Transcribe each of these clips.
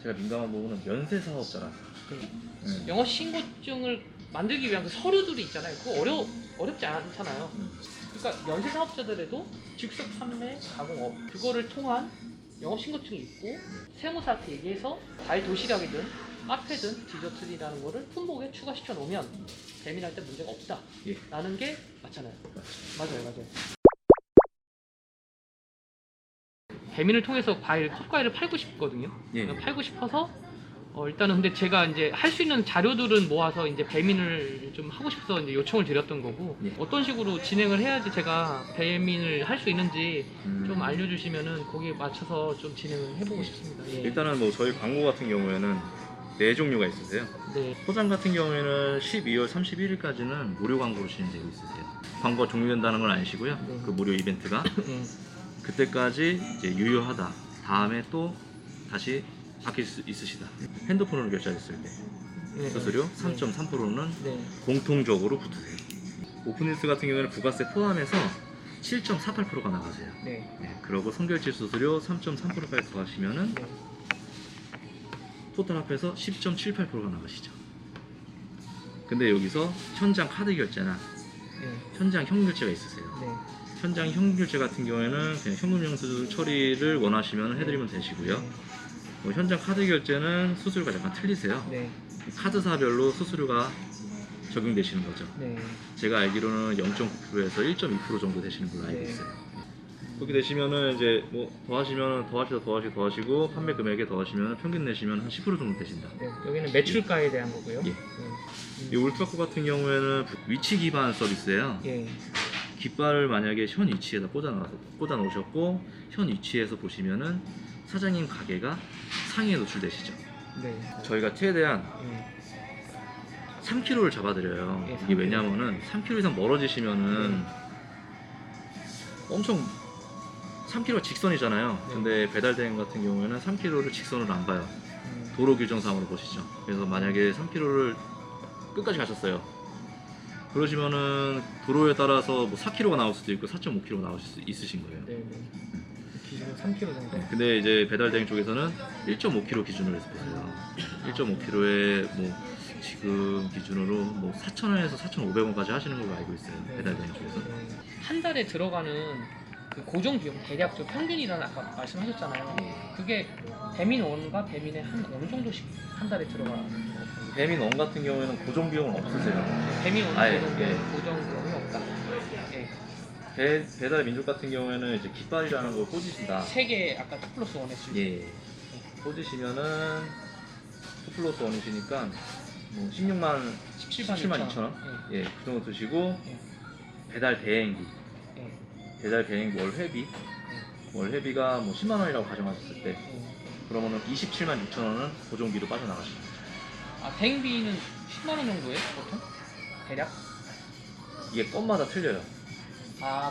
제가 민감한 부분은 면세 사업자라. 영어 신고증을 만들기 위한 그 서류들이 있잖아요. 그거 어렵지 않잖아요. 그러니까 연세 사업자들에도 즉석 판매 가공업 그거를 통한 영업 신고증이 있고 세무사한테 얘기해서 과일 도시락이든 카페든 디저트리라는 거를 품목에 추가시켜 놓으면 배민할 때 문제가 없다 라는 게 맞잖아요. 맞아요. 배민을 통해서 컵과일을 팔고 싶거든요. 팔고 싶어서 일단은 근데 제가 이제 할 수 있는 자료들은 모아서 이제 배민을 좀 하고 싶어서 이제 요청을 드렸던 거고 어떤 식으로 진행을 해야지 제가 배민을 할 수 있는지 좀 알려주시면은 거기에 맞춰서 좀 진행을 해보고 싶습니다. 일단은 뭐 저희 광고 같은 경우에는 4종류가 있으세요. 포장 같은 경우에는 12월 31일까지는 무료 광고로 진행되고 있으세요. 광고가 종료된다는 건 아니시고요. 그 무료 이벤트가 그때까지 이제 유효하다. 다음에 또 다시 바뀔 수 있으시다. 핸드폰으로 결제했을 때 수수료 3.3%는 공통적으로 붙으세요. 오픈인스 같은 경우에는 부가세 포함해서 7.48%가 나가세요. 그리고 선결제 수수료 3.3%까지 더하시면은 토탈 합해서 10.78%가 나가시죠. 근데 여기서 현장 카드 결제나 현장 현금 결제가 있으세요. 현장 현금 결제 같은 경우에는 그냥 현금 영수증 처리를 원하시면 해드리면 되시고요. 뭐 현장 카드 결제는 수수료가 약간 틀리세요. 카드사별로 수수료가 적용되시는 거죠. 제가 알기로는 0.9%에서 1.2% 정도 되시는 걸로 알고 있어요. 그렇게 되시면은 이제 뭐 더하시고 판매 금액에 더하시면 평균 내시면 한 10% 정도 되신다. 여기는 매출가에 대한 거고요. 이 울트라코 같은 경우에는 위치 기반 서비스예요. 깃발을 만약에 현 위치에다 꽂아 놓으셨고 현 위치에서 보시면은 사장님 가게가 상위에 노출되시죠. 저희가 최대한 3kg를 잡아드려요. 이게 왜냐면은 3kg 이상 멀어지시면은 엄청 3kg가 직선이잖아요. 근데 배달 대행 같은 경우에는 3kg를 직선으로 안 봐요. 도로 규정상으로 보시죠. 그래서 만약에 3kg를 끝까지 가셨어요. 그러시면은 도로에 따라서 뭐 4kg가 나올 수도 있고 4.5kg가 나올 수 있으신 거예요. 기준은 3kg 정도. 근데 이제 배달 대행 쪽에서는 1.5kg 기준으로 해서 보세요. 1.5kg에 뭐 지금 기준으로 뭐 4,000원에서 4,500원까지 하시는 걸로 알고 있어요. 배달 대행 쪽에서. 한 달에 들어가는 그 고정 비용 대략 평균이라는 아까 말씀하셨잖아요. 그게 배민 원과 배민의 한 어느 정도씩 한 달에 들어가는 거? 배민 원 같은 경우에는 고정 비용은 없으세요. 배민 아예, 원은 고정 비용이 없다. 배달 민족 같은 경우에는 이제 깃발이라는 걸 꽂으신다. 3개 아까 2+1 했을 때. 꽂으시면은 2+1이시니까 뭐 16만 17만 2천 원. 그 정도 드시고 배달 대행비. 배달 대행 월 회비가 뭐 10만 원이라고 가정하셨을 때 그러면은 27만 6천 원은 고정비로 빠져나가십니다. 대행비는 10만 원 정도예요, 보통? 대략? 이게 건마다 틀려요.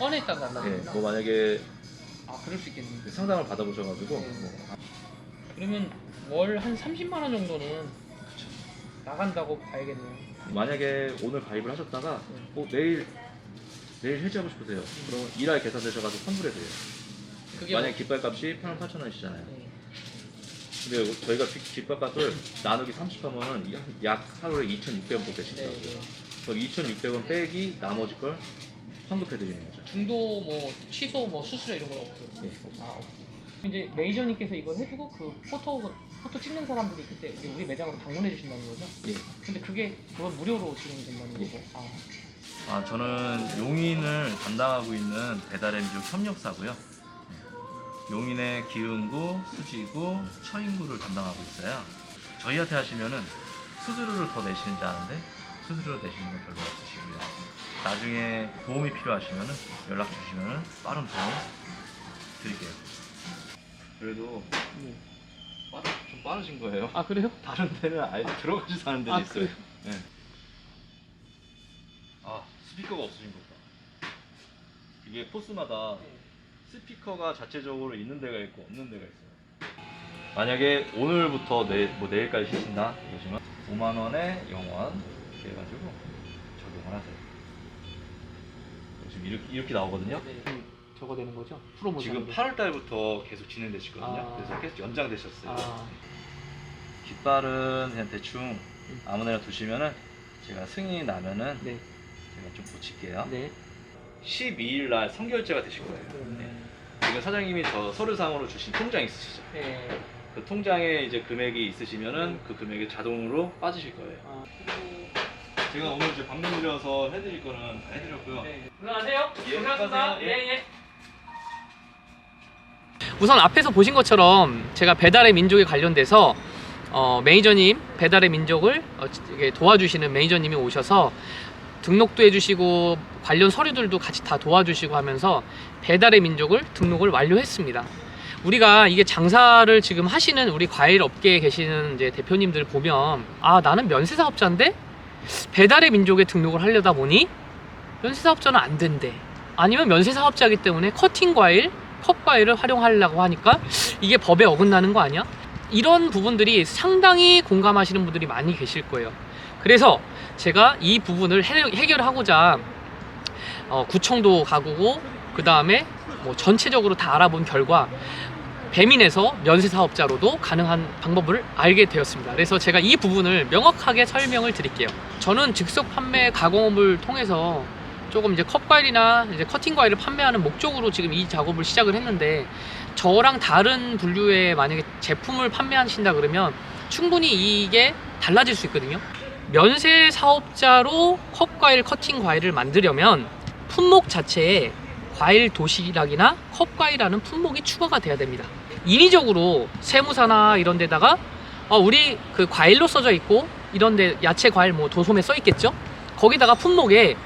건에 따라 달라요? 뭐 만약에 그럴 수 있겠네요. 상담을 받아보셔가지고 그러면 월 한 30만 원 정도는 나간다고 봐야겠네요. 만약에 오늘 가입을 하셨다가 내일 해지하고 싶으세요. 그럼 일할 계산되셔가지고 환불해드려요. 만약에 깃발값이 88,000원이시잖아요. 근데 저희가 깃발값을 나누기 30하면 약 하루에 2,600원 되시더라고요. 그 2,600원 빼기 나머지 걸 환급해드리는 거죠. 중도 뭐 취소 뭐 수수료 이런 건 없어요? 이제 매니저님께서 이걸 해주고 그 포토 찍는 사람들이 그때 우리 매장으로 방문해 주신다는 거죠? 근데 그건 무료로 진행이 된다는 거고? 저는 용인을 담당하고 있는 배달의 민족 협력사고요. 용인의 기흥구, 수지구, 처인구를 담당하고 있어요. 저희한테 하시면은 수수료를 더 내시는지 아는데 수수료 내시는 건 별로 없으시고요. 나중에 도움이 필요하시면은 연락 주시면은 빠른 도움 드릴게요. 그래도 좀 빠르신 거예요. 그래요? 다른 데는 아예 들어가지도 않은 데도 있어요. 그래요? 스피커가 없으신 거다. 이게 코스마다 스피커가 자체적으로 있는 데가 있고 없는 데가 있어요. 만약에 오늘부터 내일까지 쉬신다 그러시면 5만 원에 0원 이렇게 해가지고 적용을 하세요. 지금 이렇게 나오거든요. 저거 되는 거죠? 프로모션. 지금 8월 달부터 계속 진행되시거든요. 그래서 계속 연장되셨어요. 깃발은 그냥 대충 아무데나 두시면은 제가 승인이 나면은 네. 제가 좀 붙일게요. 네. 12일 날 선결제가 되실 거예요. 지금 사장님이 저 서류상으로 주신 통장 있으시죠? 네. 그 통장에 이제 금액이 있으시면은 그 금액이 자동으로 빠지실 거예요. 아, 제가 오늘 이제 방문 드려서 해드릴 거는 다 해드렸고요. 네. 안녕하세요. 예, 고생하셨습니다. 수고하세요. 예. 우선 앞에서 보신 것처럼 제가 배달의 민족에 관련돼서 매니저님 배달의 민족을 이게 도와주시는 매니저님이 오셔서 등록도 해주시고 관련 서류들도 같이 다 도와주시고 하면서 배달의 민족을 등록을 완료했습니다. 우리가 이게 장사를 지금 하시는 우리 과일 업계에 계시는 이제 대표님들 보면 아 나는 면세사업자인데 배달의 민족에 등록을 하려다 보니 면세사업자는 안 된대. 아니면 면세사업자이기 때문에 커팅 과일, 컵 과일을 활용하려고 하니까 이게 법에 어긋나는 거 아니야? 이런 부분들이 상당히 공감하시는 분들이 많이 계실 거예요. 그래서 제가 이 부분을 해결하고자 구청도 가고 그 다음에 뭐 전체적으로 다 알아본 결과 배민에서 면세사업자로도 가능한 방법을 알게 되었습니다. 그래서 제가 이 부분을 명확하게 설명을 드릴게요. 저는 즉석 판매 가공업을 통해서 조금 이제 컵과일이나 이제 커팅 과일을 판매하는 목적으로 지금 이 작업을 시작을 했는데 저랑 다른 분류의 만약에 제품을 판매하신다 그러면 충분히 이게 달라질 수 있거든요. 면세 사업자로 컵과일, 커팅 과일을 만들려면 품목 자체에 과일 도시락이나 컵과일이라는 품목이 추가가 돼야 됩니다. 인위적으로 세무사나 이런 데다가 우리 그 과일로 써져 있고 이런 데 야채 과일 뭐 도소매 써 있겠죠? 거기다가 품목에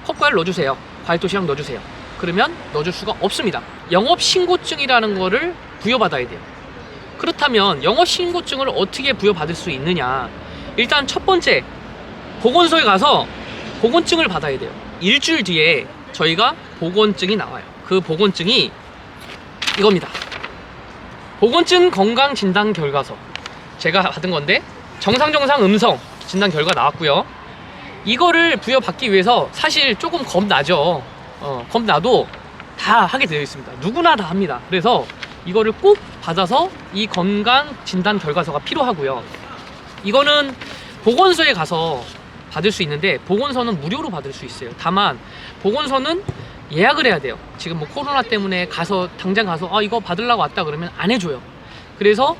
컵과일 넣어주세요. 과일 도시락 넣어주세요. 그러면 넣어줄 수가 없습니다. 영업신고증이라는 거를 부여받아야 돼요. 그렇다면 영업신고증을 어떻게 부여받을 수 있느냐? 일단 첫 번째 보건소에 가서 보건증을 받아야 돼요. 일주일 뒤에 저희가 보건증이 나와요. 그 보건증이 이겁니다. 보건증 건강진단 결과서 제가 받은 건데 정상 음성 진단 결과 나왔고요. 이거를 부여받기 위해서 사실 조금 겁나죠. 겁나도 다 하게 되어 있습니다. 누구나 다 합니다. 그래서 이거를 꼭 받아서 이 건강진단 결과서가 필요하고요. 이거는 보건소에 가서 받을 수 있는데 보건소는 무료로 받을 수 있어요. 다만 보건소는 예약을 해야 돼요. 지금 뭐 코로나 때문에 당장 가서 이거 받으려고 왔다 그러면 안 해줘요. 그래서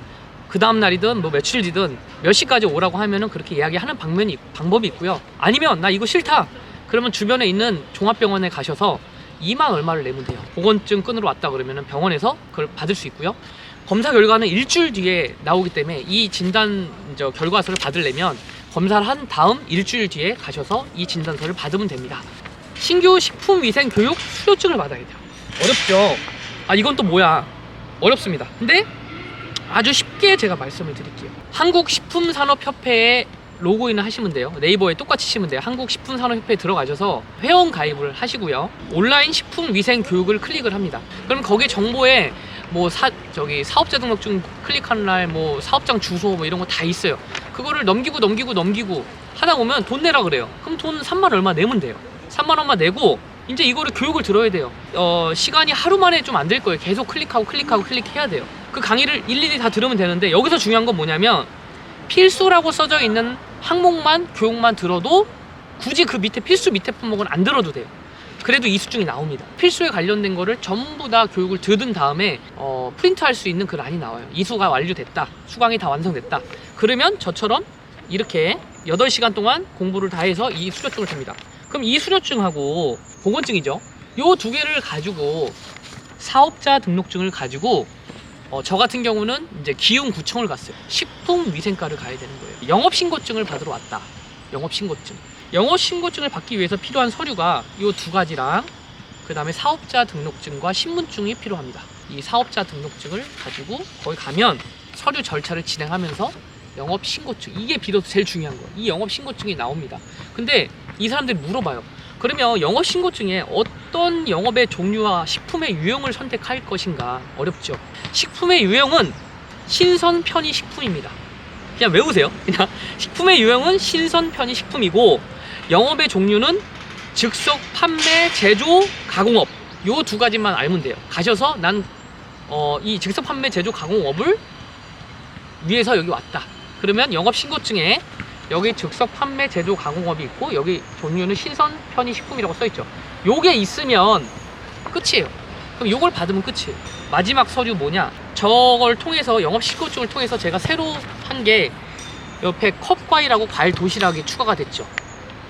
그 다음 날이든 뭐 며칠 뒤든 몇 시까지 오라고 하면은 그렇게 이야기하는 방법이 있고요. 아니면 나 이거 싫다 그러면 주변에 있는 종합병원에 가셔서 2만 얼마를 내면 돼요. 보건증 끊으러 왔다 그러면은 병원에서 그걸 받을 수 있고요. 검사 결과는 일주일 뒤에 나오기 때문에 이 진단 결과서를 받으려면 검사를 한 다음 일주일 뒤에 가셔서 이 진단서를 받으면 됩니다. 신규 식품위생교육 수료증을 받아야 돼요. 어렵죠? 이건 또 뭐야? 어렵습니다. 근데 아주 쉽게 제가 말씀을 드릴게요. 한국식품산업협회에 로그인을 하시면 돼요. 네이버에 똑같이 치면 돼요. 한국식품산업협회에 들어가셔서 회원 가입을 하시고요. 온라인 식품위생교육을 클릭을 합니다. 그럼 거기 정보에 뭐 사업자 등록증 클릭하는 날 뭐 사업장 주소 뭐 이런 거 다 있어요. 그거를 넘기고 하다 보면 돈 내라 그래요. 그럼 돈 3만 얼마 내면 돼요. 3만 원만 내고 이제 이거를 교육을 들어야 돼요. 시간이 하루 만에 좀 안 될 거예요. 계속 클릭해야 돼요. 그 강의를 일일이 다 들으면 되는데 여기서 중요한 건 뭐냐면 필수라고 써져 있는 항목만 교육만 들어도 굳이 그 밑에 필수 밑에 품목은 안 들어도 돼요. 그래도 이수증이 나옵니다. 필수에 관련된 거를 전부 다 교육을 들은 다음에 프린트할 수 있는 그 란이 나와요. 이수가 완료됐다. 수강이 다 완성됐다. 그러면 저처럼 이렇게 8시간 동안 공부를 다 해서 이 수료증을 줍니다. 그럼 이 수료증하고 보건증이죠. 요 두 개를 가지고 사업자 등록증을 가지고 저 같은 경우는 이제 기흥구청을 갔어요. 식품위생과를 가야 되는 거예요. 영업신고증을 받으러 왔다. 영업신고증을 받기 위해서 필요한 서류가 이 두 가지랑 그 다음에 사업자 등록증과 신분증이 필요합니다. 이 사업자 등록증을 가지고 거기 가면 서류 절차를 진행하면서 영업신고증, 이게 비로소 제일 중요한 거예요. 이 영업신고증이 나옵니다. 근데 이 사람들이 물어봐요. 그러면 영업신고증에 어떤 영업의 종류와 식품의 유형을 선택할 것인가? 어렵죠. 식품의 유형은 신선 편의 식품입니다. 그냥 외우세요. 그냥 식품의 유형은 신선 편의 식품이고 영업의 종류는 즉석 판매, 제조, 가공업 요 두 가지만 알면 돼요. 가셔서 난 이 즉석 판매, 제조, 가공업을 위해서 여기 왔다. 그러면 영업신고증에 여기 즉석 판매 제조 가공업이 있고 여기 종류는 신선 편의식품이라고 써있죠. 요게 있으면 끝이에요. 그럼 요걸 받으면 끝이에요. 마지막 서류 뭐냐, 저걸 통해서 영업신고증을 통해서 제가 새로 한 게 옆에 컵과일하고 과일 도시락이 추가가 됐죠.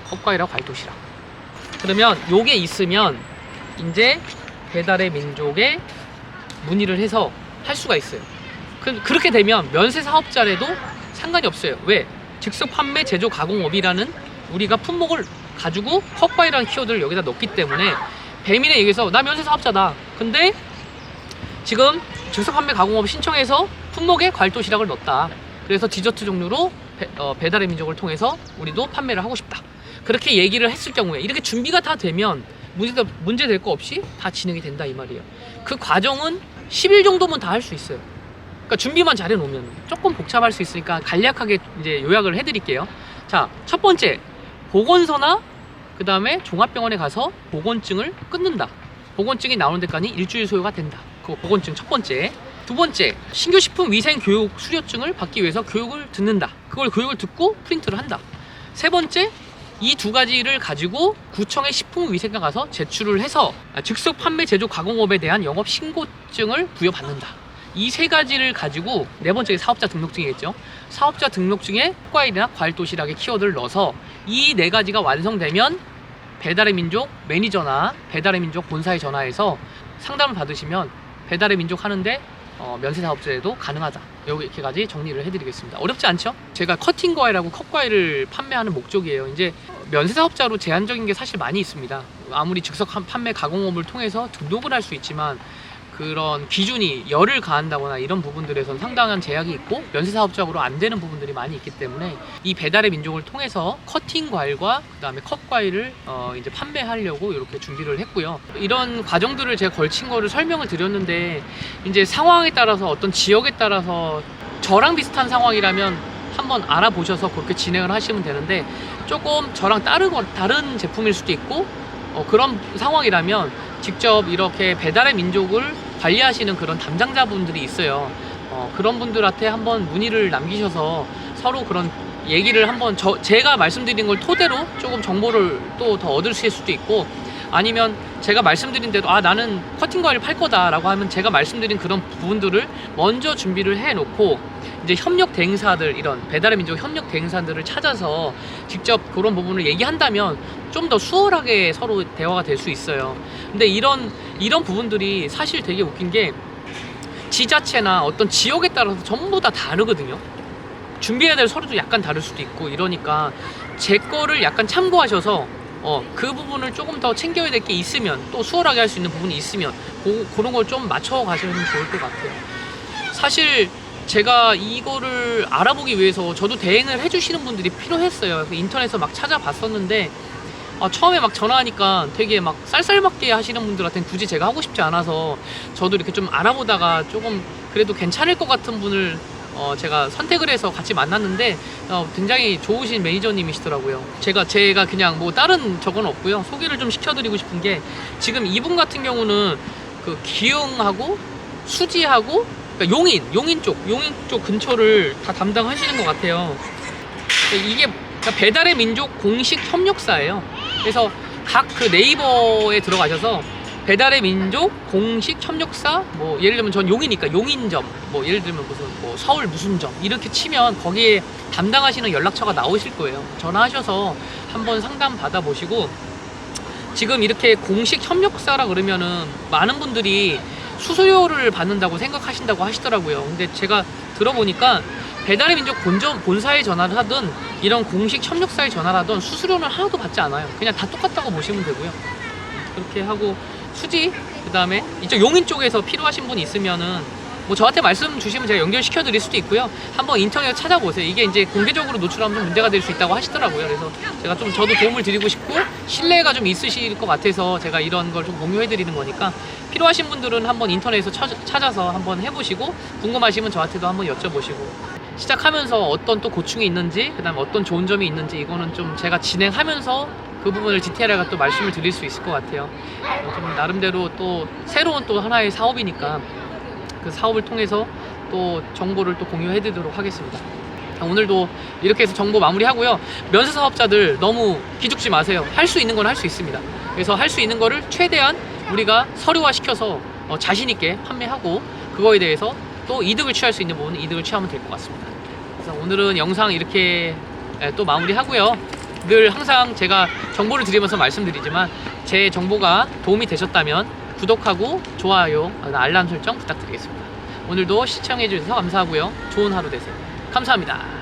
컵과일하고 과일 도시락. 그러면 요게 있으면 이제 배달의 민족에 문의를 해서 할 수가 있어요. 그렇게 되면 면세 사업자라도 상관이 없어요. 왜? 즉석 판매 제조 가공업이라는 우리가 품목을 가지고 컵과일이라는 키워드를 여기다 넣기 때문에 배민에 얘기해서 나 면세 사업자다. 근데 지금 즉석 판매 가공업 신청해서 품목에 과일 도시락을 넣었다. 그래서 디저트 종류로 배달의 민족을 통해서 우리도 판매를 하고 싶다. 그렇게 얘기를 했을 경우에 이렇게 준비가 다 되면 문제 될 거 없이 다 진행이 된다 이 말이에요. 그 과정은 10일 정도면 다 할 수 있어요. 그러니까 준비만 잘해 놓으면. 조금 복잡할 수 있으니까 간략하게 이제 요약을 해드릴게요. 자, 첫 번째, 보건소나 그 다음에 종합병원에 가서 보건증을 끊는다. 보건증이 나오는 데까지 일주일 소요가 된다. 그거 보건증 첫 번째. 두 번째, 신규식품 위생 교육 수료증을 받기 위해서 교육을 듣는다. 그걸 교육을 듣고 프린트를 한다. 세 번째, 이 두 가지를 가지고 구청의 식품위생과 가서 제출을 해서 즉석 판매 제조 가공업에 대한 영업 신고증을 부여받는다. 이 세 가지를 가지고 네 번째 사업자 등록증이겠죠. 사업자 등록증에 컵과일이나 과일 도시락의 키워드를 넣어서 이 네 가지가 완성되면 배달의 민족 매니저나 배달의 민족 본사에 전화해서 상담을 받으시면 배달의 민족 하는데 면세 사업자에도 가능하다. 여기까지 정리를 해드리겠습니다. 어렵지 않죠? 제가 커팅 과일하고 컵 과일을 판매하는 목적이에요. 이제 면세 사업자로 제한적인 게 사실 많이 있습니다. 아무리 즉석 판매 가공업을 통해서 등록을 할 수 있지만 그런 기준이 열을 가한다거나 이런 부분들에선 상당한 제약이 있고 면세 사업적으로 안 되는 부분들이 많이 있기 때문에 이 배달의 민족을 통해서 커팅 과일과 그 다음에 컵 과일을 이제 판매하려고 이렇게 준비를 했고요. 이런 과정들을 제가 걸친 거를 설명을 드렸는데 이제 상황에 따라서 어떤 지역에 따라서 저랑 비슷한 상황이라면 한번 알아보셔서 그렇게 진행을 하시면 되는데 조금 저랑 다른 제품일 수도 있고 그런 상황이라면 직접 이렇게 배달의 민족을 관리하시는 그런 담당자분들이 있어요. 그런 분들한테 한번 문의를 남기셔서 서로 그런 얘기를 한번 제가 말씀드린 걸 토대로 조금 정보를 또 더 얻으실 수도 있고, 아니면 제가 말씀드린 대로 나는 커팅 과일을 팔 거다 라고 하면 제가 말씀드린 그런 부분들을 먼저 준비를 해 놓고 이제 협력 대행사들, 이런 배달의 민족 협력 대행사들을 찾아서 직접 그런 부분을 얘기한다면 좀 더 수월하게 서로 대화가 될 수 있어요. 근데 이런 부분들이 사실 되게 웃긴 게 지자체나 어떤 지역에 따라서 전부 다 다르거든요. 준비해야 될 서류도 약간 다를 수도 있고 이러니까 제 거를 약간 참고하셔서 그 부분을 조금 더 챙겨야 될 게 있으면, 또 수월하게 할 수 있는 부분이 있으면 그런 걸 좀 맞춰 가시면 좋을 것 같아요. 사실 제가 이거를 알아보기 위해서 저도 대행을 해주시는 분들이 필요했어요. 인터넷에서 막 찾아봤었는데 처음에 막 전화하니까 되게 막 쌀쌀맞게 하시는 분들한테는 굳이 제가 하고 싶지 않아서 저도 이렇게 좀 알아보다가 조금 그래도 괜찮을 것 같은 분을 제가 선택을 해서 같이 만났는데 굉장히 좋으신 매니저님이시더라고요. 제가 그냥 뭐 다른 적은 없고요. 소개를 좀 시켜드리고 싶은 게, 지금 이분 같은 경우는 그 기흥하고 수지하고 그러니까 용인 쪽 근처를 다 담당하시는 것 같아요. 이게 배달의 민족 공식 협력사예요. 그래서 각 그 네이버에 들어가셔서 배달의 민족 공식 협력사, 뭐 예를 들면 전 용이니까 용인점, 뭐 예를 들면 무슨 뭐 서울 무슨 점 이렇게 치면 거기에 담당하시는 연락처가 나오실 거예요. 전화하셔서 한번 상담 받아보시고, 지금 이렇게 공식 협력사라 그러면은 많은 분들이 수수료를 받는다고 생각하신다고 하시더라고요. 근데 제가 들어보니까 배달의 민족 본사에 전화를 하든 이런 공식 협력사에 전화를 하든 수수료는 하나도 받지 않아요. 그냥 다 똑같다고 보시면 되고요. 그렇게 하고 수지, 그 다음에 이쪽 용인 쪽에서 필요하신 분 있으면은 뭐 저한테 말씀 주시면 제가 연결시켜 드릴 수도 있고요. 한번 인터넷 찾아보세요. 이게 이제 공개적으로 노출하면 좀 문제가 될 수 있다고 하시더라고요. 그래서 제가 좀 저도 도움을 드리고 싶고 신뢰가 좀 있으실 것 같아서 제가 이런 걸 좀 공유해 드리는 거니까, 필요하신 분들은 한번 인터넷에서 찾아서 한번 해보시고, 궁금하시면 저한테도 한번 여쭤보시고, 시작하면서 어떤 또 고충이 있는지, 그 다음에 어떤 좋은 점이 있는지, 이거는 좀 제가 진행하면서 그 부분을 디테일하게 또 말씀을 드릴 수 있을 것 같아요. 좀 나름대로 또 새로운 또 하나의 사업이니까 그 사업을 통해서 또 정보를 또 공유해 드리도록 하겠습니다. 오늘도 이렇게 해서 정보 마무리하고요. 면세 사업자들 너무 기죽지 마세요. 할 수 있는 건 할 수 있습니다. 그래서 할 수 있는 거를 최대한 우리가 서류화 시켜서 자신 있게 판매하고 그거에 대해서 또 이득을 취할 수 있는 부분은 이득을 취하면 될 것 같습니다. 그래서 오늘은 영상 이렇게 또 마무리하고요. 늘 항상 제가 정보를 드리면서 말씀드리지만 제 정보가 도움이 되셨다면 구독하고 좋아요, 알람 설정 부탁드리겠습니다. 오늘도 시청해 주셔서 감사하고요. 좋은 하루 되세요. 감사합니다.